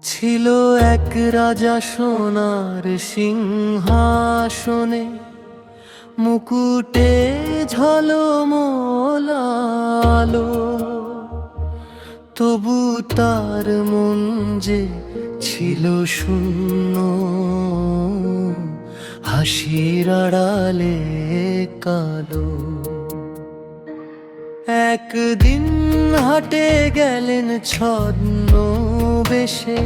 ছিল এক রাজা সোনার সিংহাসনে, মুকুটে ঝলমল আলো। তবু তার মন যে ছিল শূন্য, হাসির আড়ালে কালো। একদিন হাটে গেলেন ছদ্মবেশে,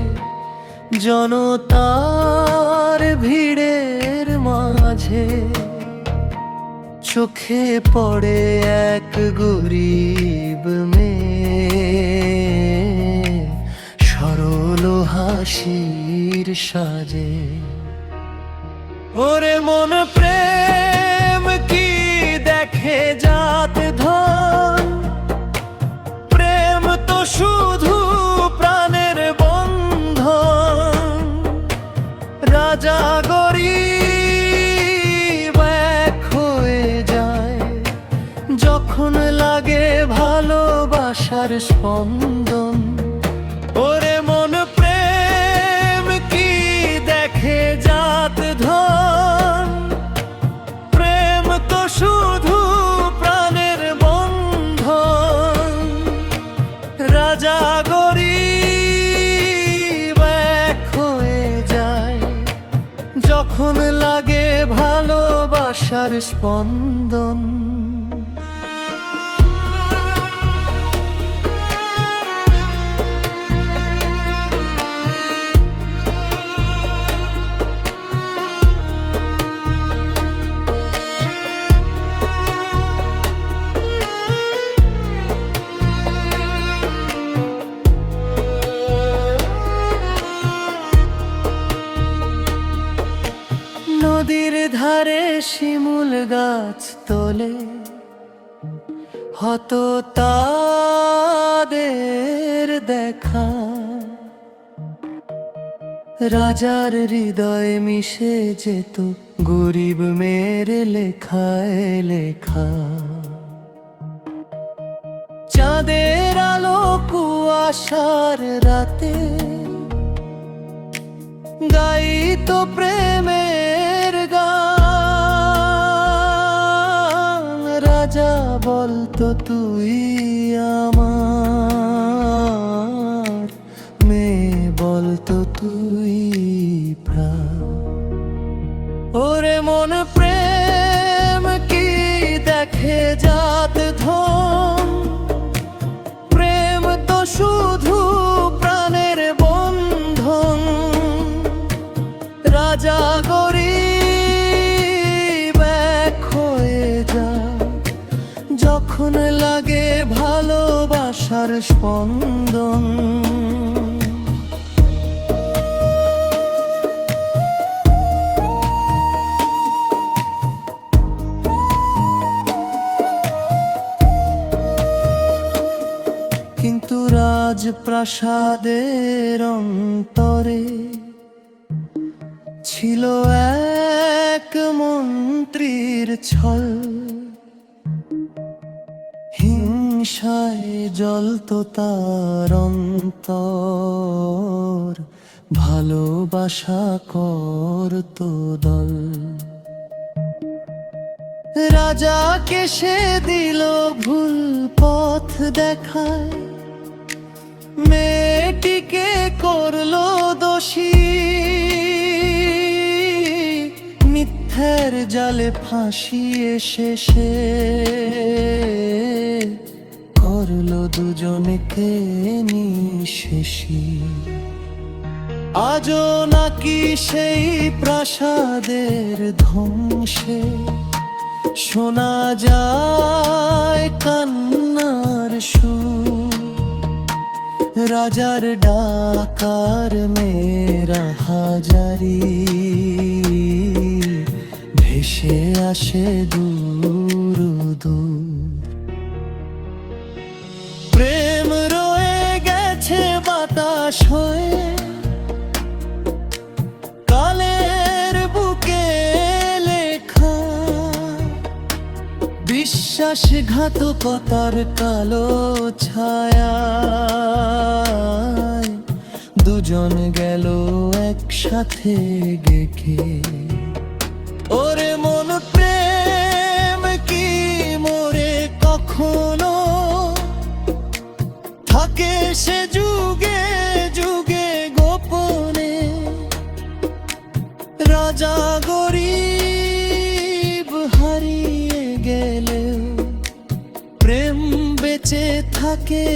জনতার ভিড়ের মাঝে চোখে পড়ে এক গরিব মেয়ে, সরল হাসির সাজে। ওরে মন প্রেম কি দেখে জাত ধন, প্রেম তো শুধু প্রাণের বন্ধন। রাজা গরিব এক হয়ে যায়, যখন লাগে ভালোবাসার স্পন্দন। ওরে মন প্রেম কি দেখে জাত ধন, প্রেম তো শুধু প্রাণের বন্ধন। রাজা গরিব এক হয়ে যায়, যখন লাগে ভালোবাসার স্পন্দন। নদীর ধারে শিমুল গাছ তোলে, হত তাদের দেখা। রাজার হৃদয় মিশে যেত গরিব মেয়ের লেখায় লেখা। চাঁদের আলো কুয়াশার রাতে গাইতো প্রেমের গান। রাজা বলতো তুই আমার, মেয়ে বলতো তুই প্রাণ। ওরে মন প্রেম কি দেখে জাত ধন, প্রেম তো শুধু প্রাণের বন্ধন। রাজা গরিব এক হয়ে যায়, যখন লাগে ভালোবাসার স্পন্দন। কিন্তু রাজপ্রাসাদের অন্তরে ছিল এক মন্ত্রীর ছল। হিংসায় জ্বলতো তার অন্তর, ভালোবাসা করতো দল। রাজাকে সে দিল ভুল পথ দেখায়, মেয়েটিকে করলো দোষী। মিথ্যের জালে ফাঁসিয়ে শেষে করলো দুজনকে নিঃশেষী। আজও নাকি সেই প্রাসাদের ধ্বংসে শোনা যায় কান্নার সুর। রাজার ডাকার মেয়েরা হাজারি ভেসে আসে দূর দূর। প্রেম রয়ে গেছে ইতিহাস হয়ে কালের বুকে লেখা, বিশ্বাসঘাতকতার কালো ছায়ায় দুজন গেল একসাথে গেকে। ওরে মন প্রেম কি মোরে কখনো থাকে সে যুগে যুগে গোপনে, রাজা গরিব হারিয়ে গেলেও প্রেম বেঁচে থাকে